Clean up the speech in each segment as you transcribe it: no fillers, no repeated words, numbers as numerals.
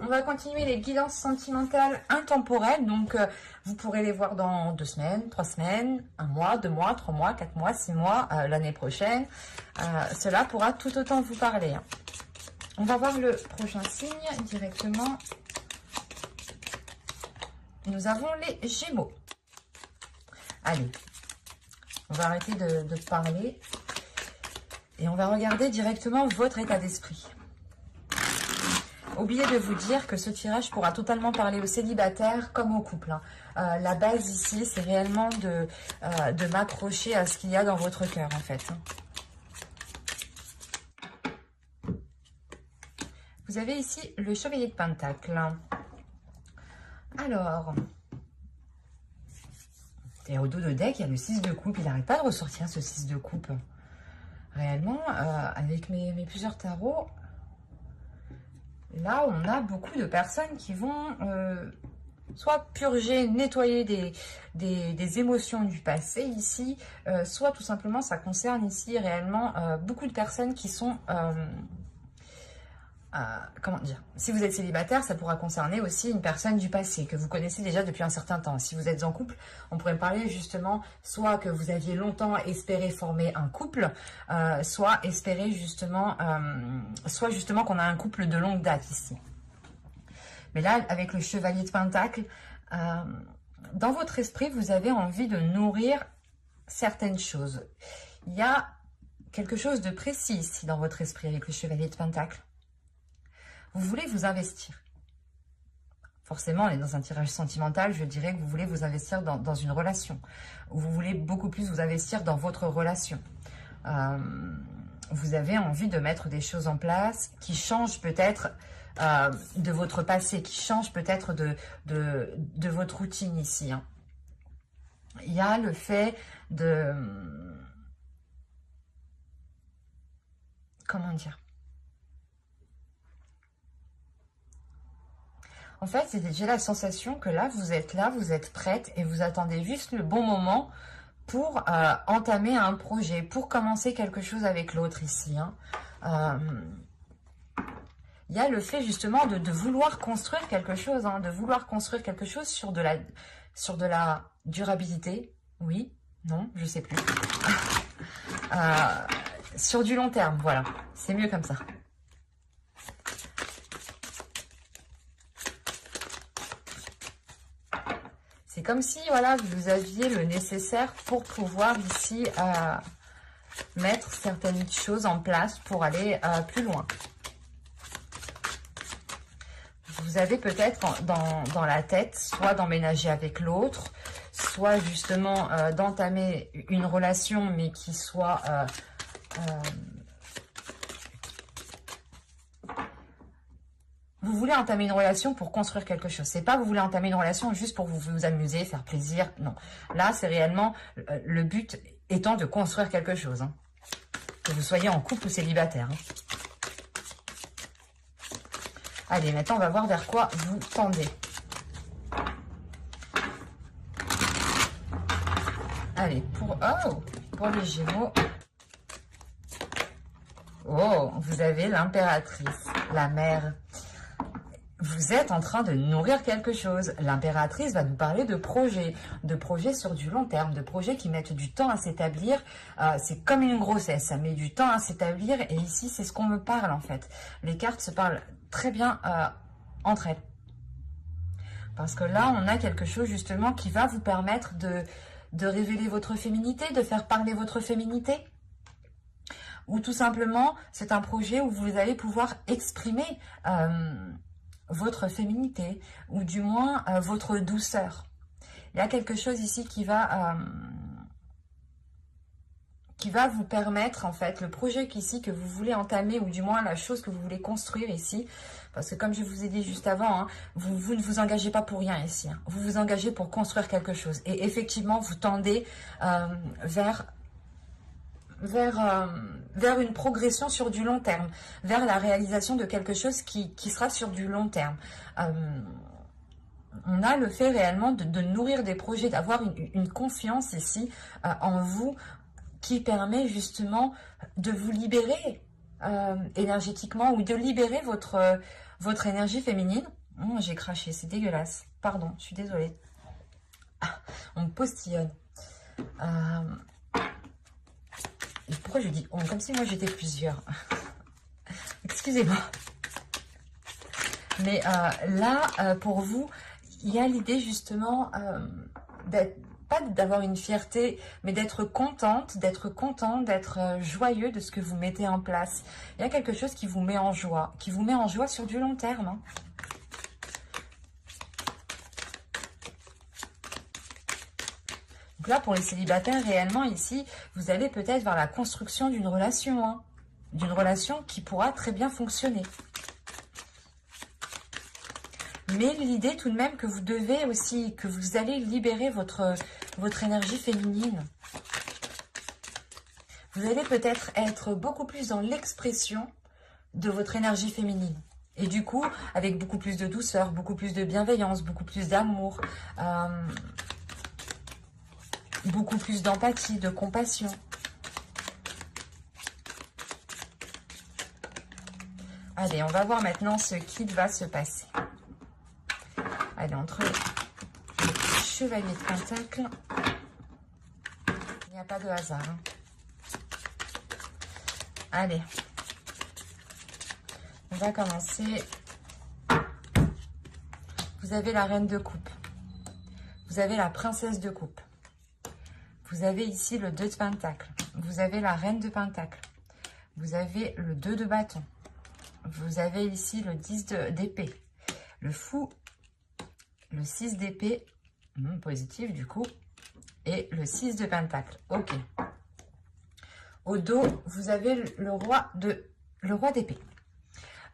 on va continuer les guidances sentimentales intemporelles. Donc, vous pourrez les voir dans 2 semaines, 3 semaines, 1 mois, 2 mois, 3 mois, 4 mois, 6 mois, l'année prochaine. Cela pourra tout autant vous parler. Hein. On va voir le prochain signe directement. Nous avons les Gémeaux. Allez, on va arrêter de parler et on va regarder directement votre état d'esprit. Oubliez de vous dire que ce tirage pourra totalement parler aux célibataires comme aux couples. Hein. La base ici, c'est réellement de m'accrocher à ce qu'il y a dans votre cœur, en fait. Vous avez ici le chevalier de Pentacle. Alors, et au dos de deck, il y a le 6 de coupe. Il n'arrête pas de ressortir ce 6 de coupe. Réellement, avec mes plusieurs tarots, là, on a beaucoup de personnes qui vont soit purger, nettoyer des émotions du passé ici, soit tout simplement, ça concerne ici réellement beaucoup de personnes qui sont... comment dire, si vous êtes célibataire, ça pourra concerner aussi une personne du passé que vous connaissez déjà depuis un certain temps. Si vous êtes en couple, on pourrait parler justement soit que vous aviez longtemps espéré former un couple, soit espérer justement, soit justement qu'on a un couple de longue date ici. Mais là, avec le chevalier de Pentacle, dans votre esprit, vous avez envie de nourrir certaines choses. Il y a quelque chose de précis ici dans votre esprit avec le chevalier de Pentacle. Vous voulez vous investir. Forcément, on est dans un tirage sentimental, je dirais que vous voulez vous investir dans une relation. Ou vous voulez beaucoup plus vous investir dans votre relation. Vous avez envie de mettre des choses en place qui changent peut-être de votre passé, qui changent peut-être de votre routine ici. Hein. Il y a le fait de... Comment dire ? En fait, j'ai la sensation que là, vous êtes prête et vous attendez juste le bon moment pour entamer un projet, pour commencer quelque chose avec l'autre ici. Hein. Il y a le fait justement de vouloir construire quelque chose, hein, de vouloir construire quelque chose sur de la durabilité. Oui, non, je sais plus. Sur du long terme, voilà, c'est mieux comme ça. C'est comme si, voilà, vous aviez le nécessaire pour pouvoir ici mettre certaines choses en place pour aller plus loin. Vous avez peut-être dans la tête, soit d'emménager avec l'autre, soit justement d'entamer une relation, mais qui soit... vous voulez entamer une relation pour construire quelque chose. C'est pas vous voulez entamer une relation juste pour vous amuser, faire plaisir. Non. Là, c'est réellement le but étant de construire quelque chose. Hein. Que vous soyez en couple ou célibataire. Hein. Allez, maintenant, on va voir vers quoi vous tendez. Allez, pour les Gémeaux. Oh, vous avez l'impératrice, la mère. Vous êtes en train de nourrir quelque chose. L'impératrice va nous parler de projets sur du long terme, de projets qui mettent du temps à s'établir. C'est comme une grossesse, ça met du temps à s'établir. Et ici, c'est ce qu'on me parle en fait. Les cartes se parlent très bien entre elles. Parce que là, on a quelque chose justement qui va vous permettre de révéler votre féminité, de faire parler votre féminité. Ou tout simplement, c'est un projet où vous allez pouvoir exprimer... votre féminité, ou du moins votre douceur. Il y a quelque chose ici qui va vous permettre, en fait, le projet ici que vous voulez entamer, ou du moins la chose que vous voulez construire ici, parce que comme je vous ai dit juste avant, hein, vous ne vous engagez pas pour rien ici, hein. Vous vous engagez pour construire quelque chose, et effectivement, vous tendez vers une progression sur du long terme, vers la réalisation de quelque chose qui sera sur du long terme. On a le fait réellement de nourrir des projets, d'avoir une confiance ici en vous qui permet justement de vous libérer énergétiquement, ou de libérer votre énergie féminine. Oh, j'ai craché, c'est dégueulasse. Pardon, je suis désolée. Ah, on me postillonne. Et pourquoi je dis on? Comme si moi j'étais plusieurs. Excusez-moi. Mais là, pour vous, il y a l'idée justement pas d'avoir une fierté, mais d'être contente, d'être joyeux de ce que vous mettez en place. Il y a quelque chose qui vous met en joie, sur du long terme. Hein. Donc là, pour les célibataires, réellement, ici, vous allez peut-être vers la construction d'une relation. Hein. D'une relation qui pourra très bien fonctionner. Mais l'idée tout de même que vous devez aussi, que vous allez libérer votre énergie féminine. Vous allez peut-être être beaucoup plus dans l'expression de votre énergie féminine. Et du coup, avec beaucoup plus de douceur, beaucoup plus de bienveillance, beaucoup plus d'amour, beaucoup plus d'empathie, de compassion. Allez, on va voir maintenant ce qui va se passer. Allez, entre le chevalier de Pentacle, il n'y a pas de hasard. Hein. Allez, on va commencer. Vous avez la reine de coupe. Vous avez la princesse de coupe. Vous avez ici le 2 de Pentacle. Vous avez la reine de Pentacle. Vous avez le 2 de bâton. Vous avez ici le 10 d'épée. Le fou. Le 6 d'épée, positif du coup, et le 6 de pentacle. Ok. Au dos, vous avez le roi d'épée.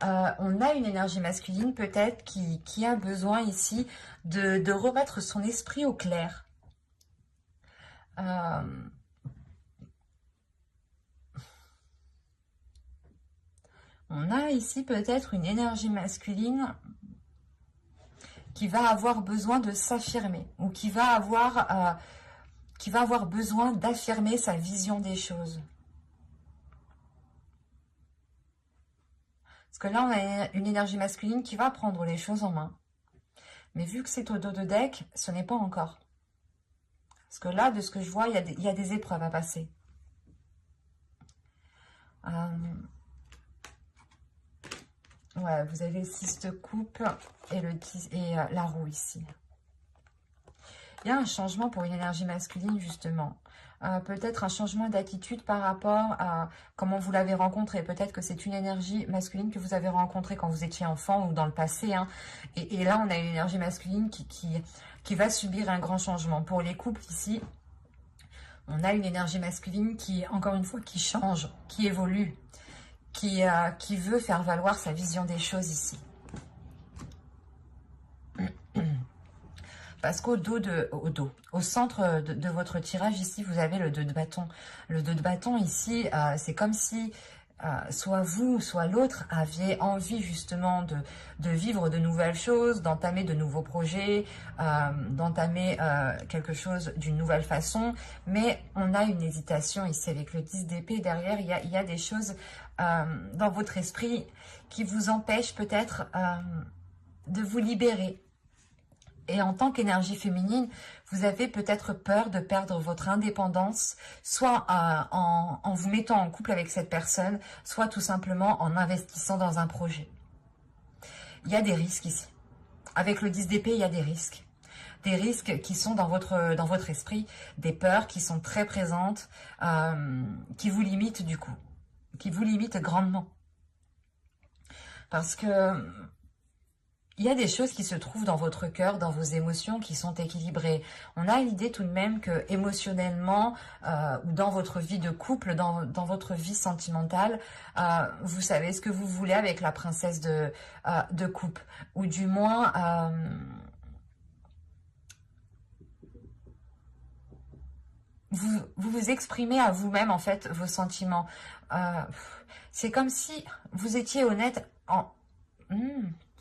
On a une énergie masculine peut-être qui a besoin ici de remettre son esprit au clair. On a ici peut-être une énergie masculine qui va avoir besoin de s'affirmer ou qui va avoir besoin d'affirmer sa vision des choses. Parce que là, on a une énergie masculine qui va prendre les choses en main. Mais vu que c'est au dos de deck, ce n'est pas encore. Parce que là, de ce que je vois, il y a des épreuves à passer. Ouais, vous avez le 6 de coupe et la roue ici. Il y a un changement pour une énergie masculine, justement. Peut-être un changement d'attitude par rapport à comment vous l'avez rencontré. Peut-être que c'est une énergie masculine que vous avez rencontrée quand vous étiez enfant ou dans le passé. Hein. Et là, on a une énergie masculine qui va subir un grand changement. Pour les couples ici, on a une énergie masculine qui, encore une fois, qui change, qui évolue. Qui veut faire valoir sa vision des choses ici. Parce au centre de votre tirage ici, vous avez le 2 de bâton. Le 2 de bâton ici, c'est comme si soit vous, soit l'autre aviez envie justement de vivre de nouvelles choses, d'entamer de nouveaux projets, d'entamer quelque chose d'une nouvelle façon. Mais on a une hésitation ici avec le 10 d'épée. Derrière, il y a des choses dans votre esprit qui vous empêchent peut-être de vous libérer. Et en tant qu'énergie féminine, vous avez peut-être peur de perdre votre indépendance, soit en vous mettant en couple avec cette personne, soit tout simplement en investissant dans un projet. Il y a des risques ici. Avec le 10 d'épée, il y a des risques. Des risques qui sont dans votre esprit, des peurs qui sont très présentes, qui vous limitent du coup, qui vous limitent grandement. Parce que il y a des choses qui se trouvent dans votre cœur, dans vos émotions, qui sont équilibrées. On a l'idée tout de même que émotionnellement, ou dans votre vie de couple, dans votre vie sentimentale, vous savez ce que vous voulez avec la princesse de coupe. Ou du moins, vous exprimez à vous-même, en fait, vos sentiments. C'est comme si vous étiez honnête en...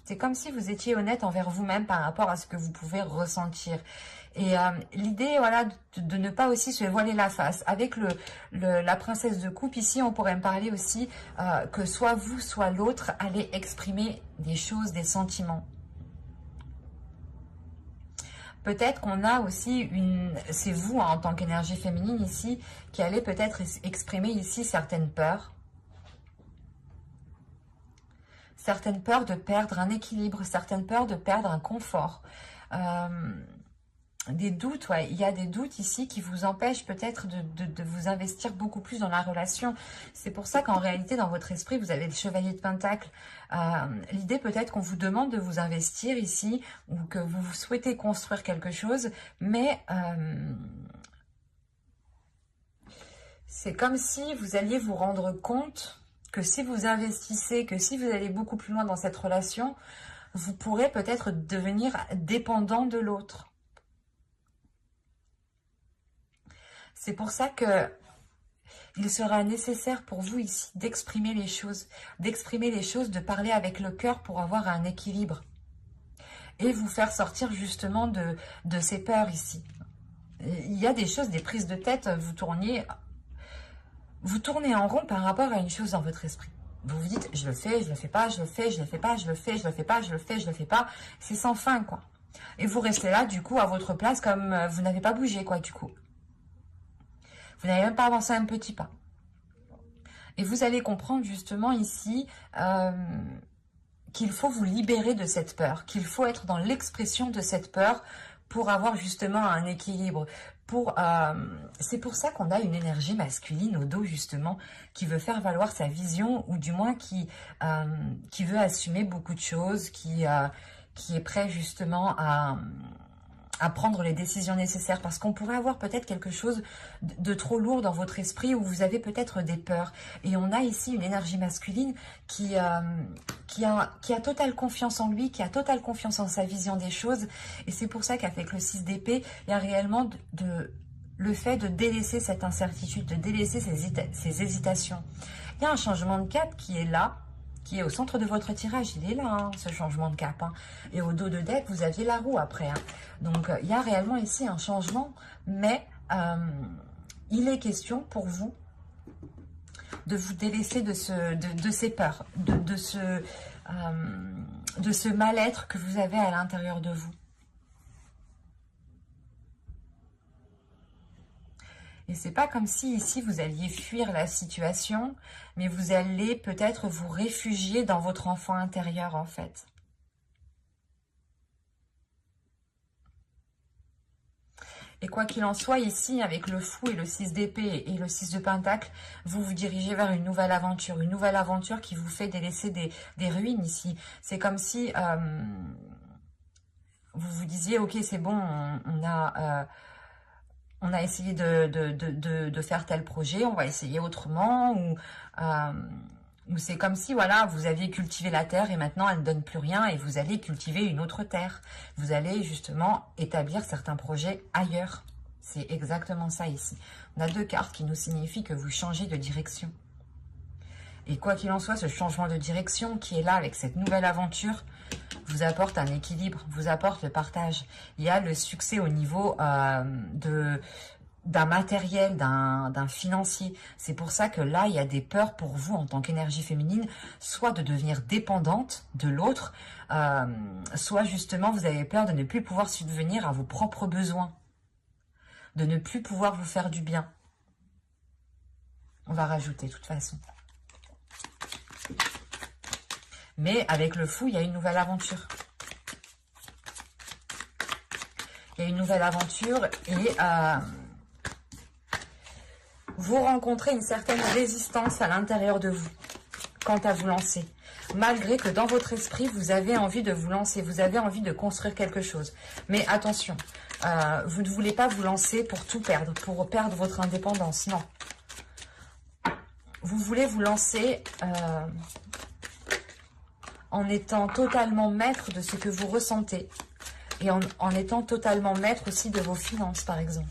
C'est comme si vous étiez honnête envers vous-même par rapport à ce que vous pouvez ressentir. Et l'idée, voilà, de ne pas aussi se voiler la face. Avec la princesse de coupe, ici, on pourrait me parler aussi que soit vous, soit l'autre allez exprimer des choses, des sentiments. Peut-être qu'on a aussi c'est vous, hein, en tant qu'énergie féminine ici, qui allez peut-être exprimer ici certaines peurs. Certaines peurs de perdre un équilibre, certaines peurs de perdre un confort. Des doutes, ouais, il y a des doutes ici qui vous empêchent peut-être de vous investir beaucoup plus dans la relation. C'est pour ça qu'en réalité, dans votre esprit, vous avez le chevalier de Pentacle. L'idée peut-être qu'on vous demande de vous investir ici ou que vous souhaitez construire quelque chose, mais c'est comme si vous alliez vous rendre compte que si vous investissez, que si vous allez beaucoup plus loin dans cette relation, vous pourrez peut-être devenir dépendant de l'autre. C'est pour ça que il sera nécessaire pour vous ici d'exprimer les choses, de parler avec le cœur pour avoir un équilibre et vous faire sortir justement de ces peurs ici. Il y a des choses, des prises de tête, vous tournez en rond par rapport à une chose dans votre esprit. Vous vous dites, je le fais, je le fais pas, je le fais, je le fais pas, je le fais, je le fais pas, je le fais, je le fais pas. C'est sans fin, quoi. Et vous restez là, du coup, à votre place, comme vous n'avez pas bougé, quoi, du coup. Vous n'avez même pas avancé un petit pas. Et vous allez comprendre justement ici qu'il faut vous libérer de cette peur, qu'il faut être dans l'expression de cette peur pour avoir justement un équilibre. C'est pour ça qu'on a une énergie masculine au dos justement, qui veut faire valoir sa vision ou du moins qui veut assumer beaucoup de choses, qui est prêt justement à prendre les décisions nécessaires, parce qu'on pourrait avoir peut-être quelque chose de trop lourd dans votre esprit où vous avez peut-être des peurs. Et on a ici une énergie masculine qui a totale confiance en lui, qui a totale confiance en sa vision des choses. Et c'est pour ça qu'avec le 6 d'épée, il y a réellement le fait de délaisser cette incertitude, de délaisser ces hésitations. Il y a un changement de cap qui est là, qui est au centre de votre tirage. Il est là, hein, ce changement de cap. Hein. Et au dos de deck, vous aviez la roue après. Hein. Donc, il y a réellement ici un changement, mais il est question pour vous de vous délaisser de ces peurs, de ce mal-être que vous avez à l'intérieur de vous. Et c'est pas comme si ici vous alliez fuir la situation, mais vous allez peut-être vous réfugier dans votre enfant intérieur en fait. Et quoi qu'il en soit, ici, avec le fou et le 6 d'épée et le 6 de pentacle, vous vous dirigez vers une nouvelle aventure qui vous fait délaisser des ruines ici. C'est comme si vous vous disiez, ok, c'est bon, on a essayé de faire tel projet, on va essayer autrement, ou c'est comme si, voilà, vous aviez cultivé la terre et maintenant elle ne donne plus rien et vous allez cultiver une autre terre. Vous allez justement établir certains projets ailleurs. C'est exactement ça ici. On a deux cartes qui nous signifient que vous changez de direction. Et quoi qu'il en soit, ce changement de direction qui est là avec cette nouvelle aventure vous apporte un équilibre, vous apporte le partage. Il y a le succès au niveau d'un matériel, d'un financier. C'est pour ça que là, il y a des peurs pour vous en tant qu'énergie féminine, soit de devenir dépendante de l'autre, soit justement vous avez peur de ne plus pouvoir subvenir à vos propres besoins, de ne plus pouvoir vous faire du bien. On va rajouter de toute façon. Mais avec le fou, il y a une nouvelle aventure. Il y a une nouvelle aventure et vous rencontrez une certaine résistance à l'intérieur de vous quant à vous lancer. Malgré que dans votre esprit, vous avez envie de vous lancer, vous avez envie de construire quelque chose. Mais attention, vous ne voulez pas vous lancer pour tout perdre, pour perdre votre indépendance, non. Vous voulez vous lancer en étant totalement maître de ce que vous ressentez et en étant totalement maître aussi de vos finances, par exemple.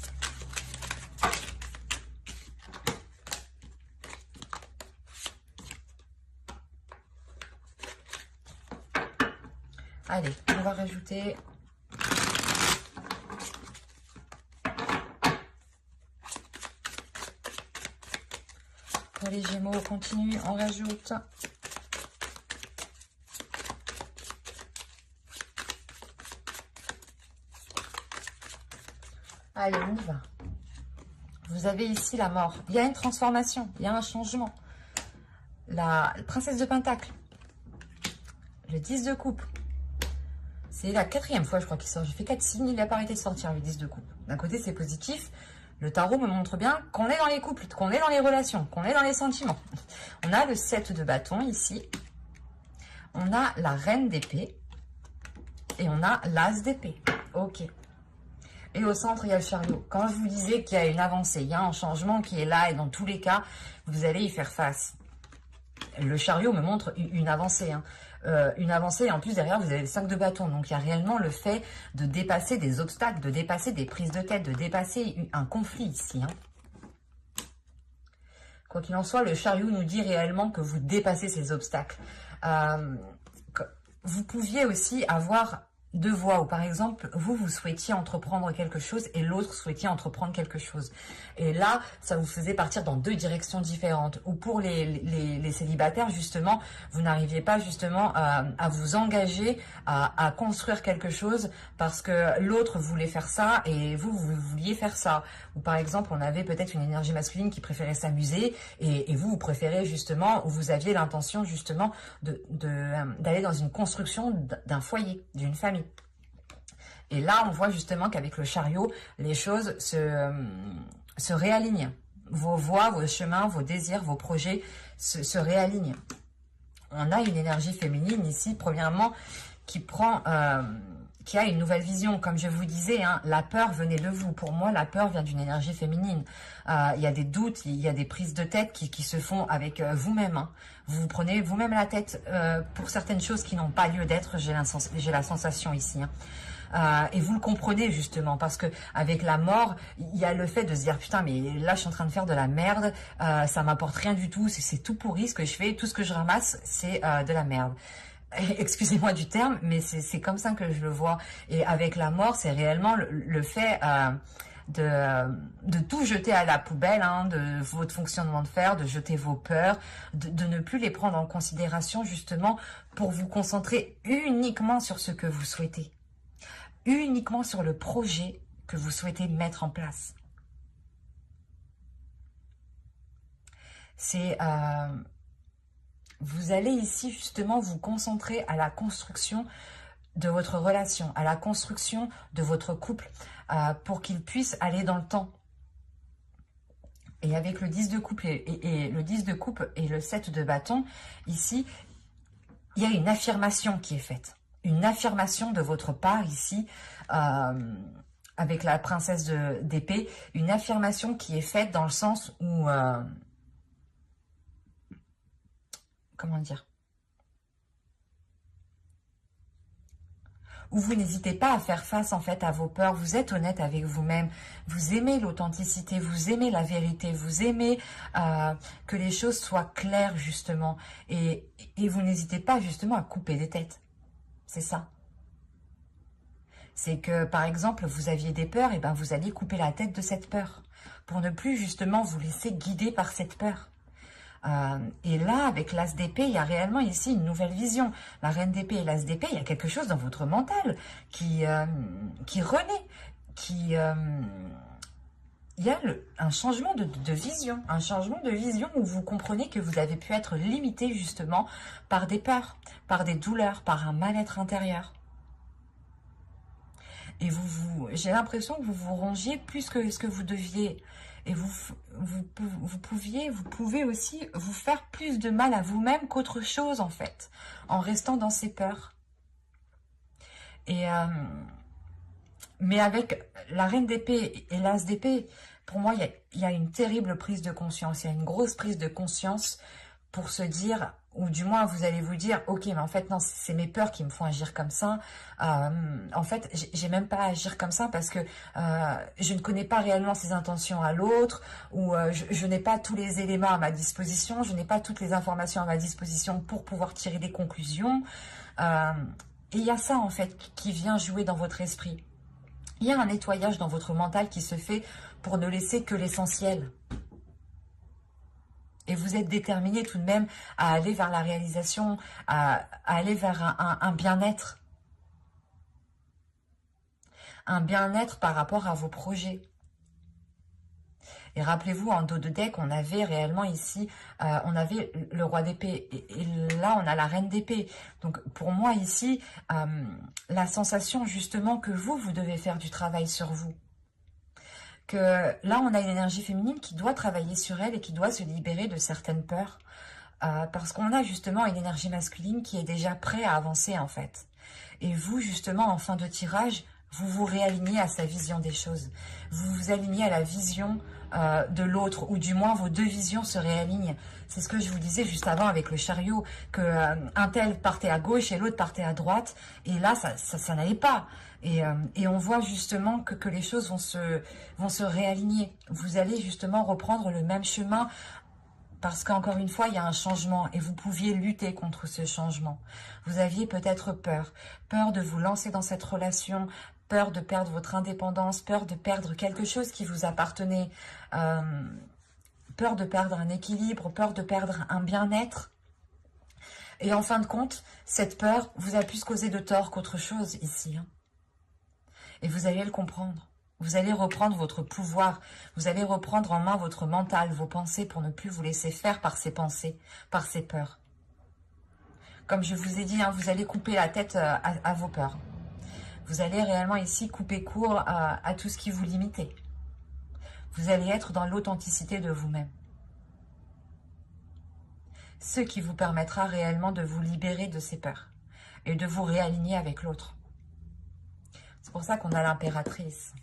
Allez, on va rajouter... Pour les Gémeaux, on continue, on rajoute... Allez, on y va. Vous avez ici la mort. Il y a une transformation, il y a un changement. La princesse de Pentacle. Le 10 de coupe. C'est la 4e fois, je crois, qu'il sort. J'ai fait 4 signes, il n'a pas arrêté de sortir, le 10 de coupe. D'un côté, c'est positif. Le tarot me montre bien qu'on est dans les couples, qu'on est dans les relations, qu'on est dans les sentiments. On a le 7 de bâton ici. On a la reine d'épée. Et on a l'as d'épée. Ok. Et au centre, il y a le chariot. Quand je vous disais qu'il y a une avancée, il y a un changement qui est là et dans tous les cas, vous allez y faire face. Le chariot me montre une avancée. Une avancée et en plus derrière, vous avez le 5 de bâton. Donc, il y a réellement le fait de dépasser des obstacles, de dépasser des prises de tête, de dépasser un conflit ici. Quoi qu'il en soit, le chariot nous dit réellement que vous dépassez ces obstacles. Vous pouviez aussi avoir... deux voies où par exemple vous souhaitiez entreprendre quelque chose et l'autre souhaitait entreprendre quelque chose et là ça vous faisait partir dans deux directions différentes, ou pour les célibataires justement vous n'arriviez pas justement à vous engager à construire quelque chose parce que l'autre voulait faire ça et vous vouliez faire ça, ou par exemple on avait peut-être une énergie masculine qui préférait s'amuser et vous préférez justement, ou vous aviez l'intention justement d'aller dans une construction d'un foyer, d'une famille. Et là, on voit justement qu'avec le chariot, les choses se réalignent. Vos voies, vos chemins, vos désirs, vos projets se réalignent. On a une énergie féminine ici, premièrement, qui a une nouvelle vision. Comme je vous disais, la peur venait de vous. Pour moi, la peur vient d'une énergie féminine. Il y a des doutes, il y a des prises de tête qui se font avec vous-même. Vous vous prenez vous-même la tête pour certaines choses qui n'ont pas lieu d'être, j'ai la sensation ici. Et vous le comprenez justement parce que avec la mort, il y a le fait de se dire putain mais là je suis en train de faire de la merde, ça m'apporte rien du tout, c'est tout pourri ce que je fais, tout ce que je ramasse c'est de la merde. Excusez-moi du terme, mais c'est comme ça que je le vois. Et avec la mort, c'est réellement le fait de tout jeter à la poubelle, de votre fonctionnement de fer, de jeter vos peurs, de ne plus les prendre en considération justement pour vous concentrer uniquement sur ce que vous souhaitez. Uniquement sur le projet que vous souhaitez mettre en place. Vous allez ici justement vous concentrer à la construction de votre relation, à la construction de votre couple, pour qu'il puisse aller dans le temps. Et avec le 10 de coupe et le 10 de coupe et le 7 de bâton, ici, il y a une affirmation qui est faite. Une affirmation de votre part ici, avec la princesse d'épée, une affirmation qui est faite dans le sens où, comment dire, où vous n'hésitez pas à faire face en fait à vos peurs, vous êtes honnête avec vous-même, vous aimez l'authenticité, vous aimez la vérité, vous aimez que les choses soient claires justement, et vous n'hésitez pas justement à couper des têtes. C'est ça. C'est que, par exemple, vous aviez des peurs, et ben vous allez couper la tête de cette peur pour ne plus justement vous laisser guider par cette peur. Et là, avec l'as d'épée, il y a réellement ici une nouvelle vision. La reine d'épée et l'as d'épée, il y a quelque chose dans votre mental qui renaît, il y a un changement de vision, un changement de vision où vous comprenez que vous avez pu être limité justement par des peurs, par des douleurs, par un mal-être intérieur. Et j'ai l'impression que vous vous rangiez plus que ce que vous deviez. Et vous pouvez aussi vous faire plus de mal à vous-même qu'autre chose en fait, en restant dans ces peurs. Mais avec la reine d'épée et l'as d'épée, pour moi, il y a une terrible prise de conscience. Il y a une grosse prise de conscience pour se dire, ou du moins vous allez vous dire, ok, mais en fait non, c'est mes peurs qui me font agir comme ça. En fait, j'ai même pas à agir comme ça parce que je ne connais pas réellement ses intentions à l'autre, ou je n'ai pas tous les éléments à ma disposition, je n'ai pas toutes les informations à ma disposition pour pouvoir tirer des conclusions. Et il y a ça, en fait, qui vient jouer dans votre esprit. Il y a un nettoyage dans votre mental qui se fait pour ne laisser que l'essentiel. Et vous êtes déterminé tout de même à aller vers la réalisation, à aller vers un bien-être. Un bien-être par rapport à vos projets. Et rappelez-vous, en dos de deck, on avait réellement ici, on avait le roi d'épée. Et là, on a la reine d'épée. Donc, pour moi, ici, la sensation, justement, que vous devez faire du travail sur vous. Que là, on a une énergie féminine qui doit travailler sur elle et qui doit se libérer de certaines peurs. Parce qu'on a, justement, une énergie masculine qui est déjà prête à avancer, en fait. Et vous, justement, en fin de tirage, vous vous réalignez à sa vision des choses. Vous vous alignez à la vision de l'autre, ou du moins vos deux visions se réalignent. C'est ce que je vous disais juste avant avec le chariot, que un tel partait à gauche et l'autre partait à droite, et là, ça n'allait pas. Et on voit justement que les choses vont se réaligner. Vous allez justement reprendre le même chemin, parce qu'encore une fois, il y a un changement et vous pouviez lutter contre ce changement. Vous aviez peut-être peur. Peur de vous lancer dans cette relation, peur de perdre votre indépendance, peur de perdre quelque chose qui vous appartenait, peur de perdre un équilibre, peur de perdre un bien-être. Et en fin de compte, cette peur vous a plus causé de tort qu'autre chose ici. Et vous allez le comprendre. Vous allez reprendre votre pouvoir, vous allez reprendre en main votre mental, vos pensées pour ne plus vous laisser faire par ces pensées, par ces peurs. Comme je vous ai dit, vous allez couper la tête à vos peurs. Vous allez réellement ici couper court à tout ce qui vous limitait. Vous allez être dans l'authenticité de vous-même. Ce qui vous permettra réellement de vous libérer de ces peurs et de vous réaligner avec l'autre. C'est pour ça qu'on a l'impératrice.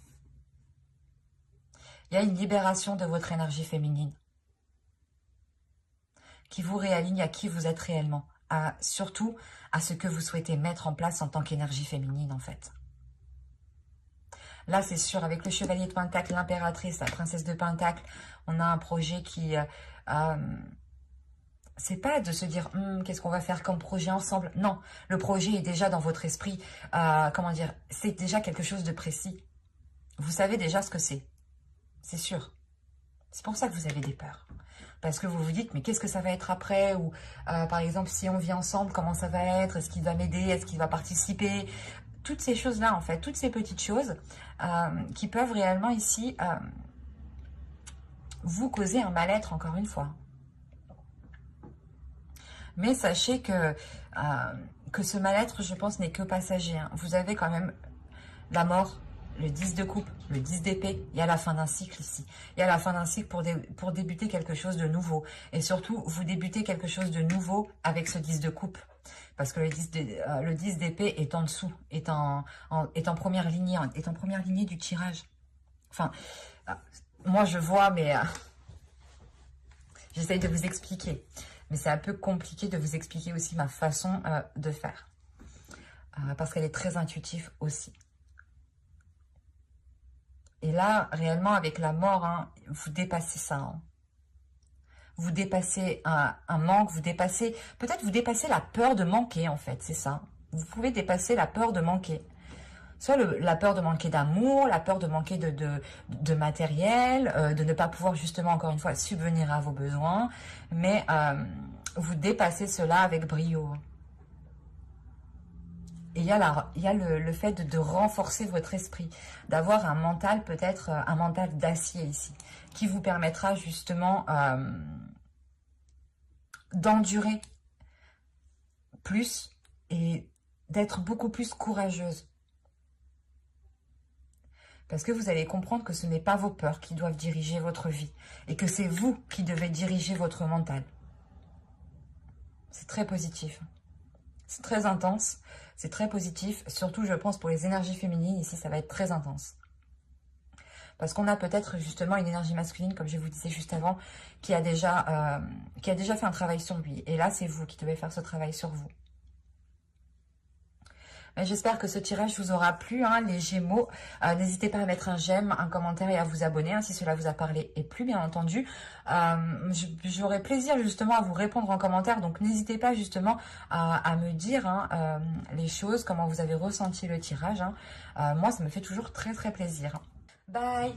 Il y a une libération de votre énergie féminine qui vous réaligne à qui vous êtes réellement, surtout à ce que vous souhaitez mettre en place en tant qu'énergie féminine en fait. Là c'est sûr, avec le chevalier de Pentacle, l'impératrice, la princesse de Pentacle, on a un projet qui... c'est pas de se dire qu'est-ce qu'on va faire comme projet ensemble. Non, le projet est déjà dans votre esprit. Comment dire, c'est déjà quelque chose de précis. Vous savez déjà ce que c'est. C'est sûr. C'est pour ça que vous avez des peurs. Parce que vous vous dites, mais qu'est-ce que ça va être après? Ou par exemple, si on vit ensemble, comment ça va être? Est-ce qu'il va m'aider? Est-ce qu'il va participer? Toutes ces choses-là, en fait, toutes ces petites choses qui peuvent réellement ici vous causer un mal-être, encore une fois. Mais sachez que ce mal-être, je pense, n'est que passager. Vous avez quand même la mort, le 10 de coupe, le 10 d'épée. Il y a la fin d'un cycle ici. Il y a la fin d'un cycle pour débuter quelque chose de nouveau. Et surtout, vous débutez quelque chose de nouveau avec ce 10 de coupe. Parce que le 10 d'épée est en dessous, est en première lignée du tirage. Enfin, moi je vois, mais j'essaye de vous expliquer. Mais c'est un peu compliqué de vous expliquer aussi ma façon de faire. Parce qu'elle est très intuitive aussi. Et là, réellement, avec la mort, vous dépassez ça. Vous dépassez un manque, peut-être vous dépassez la peur de manquer, en fait, c'est ça. Vous pouvez dépasser la peur de manquer. Soit la peur de manquer d'amour, la peur de manquer de matériel, de ne pas pouvoir justement, encore une fois, subvenir à vos besoins. Mais vous dépassez cela avec brio. Et il y a le fait de renforcer votre esprit, d'avoir un mental, peut-être un mental d'acier ici, qui vous permettra justement d'endurer plus et d'être beaucoup plus courageuse. Parce que vous allez comprendre que ce n'est pas vos peurs qui doivent diriger votre vie et que c'est vous qui devez diriger votre mental. C'est très positif. C'est très intense, c'est très positif. Surtout, je pense, pour les énergies féminines, ici, ça va être très intense. Parce qu'on a peut-être justement une énergie masculine, comme je vous disais juste avant, qui a déjà fait un travail sur lui. Et là, c'est vous qui devez faire ce travail sur vous. J'espère que ce tirage vous aura plu, hein, les Gémeaux. N'hésitez pas à mettre un j'aime, un commentaire et à vous abonner, hein, si cela vous a parlé et plu, bien entendu. J'aurai plaisir justement à vous répondre en commentaire, donc n'hésitez pas justement à me dire, hein, les choses, comment vous avez ressenti le tirage, hein. Moi, ça me fait toujours très très plaisir. Bye!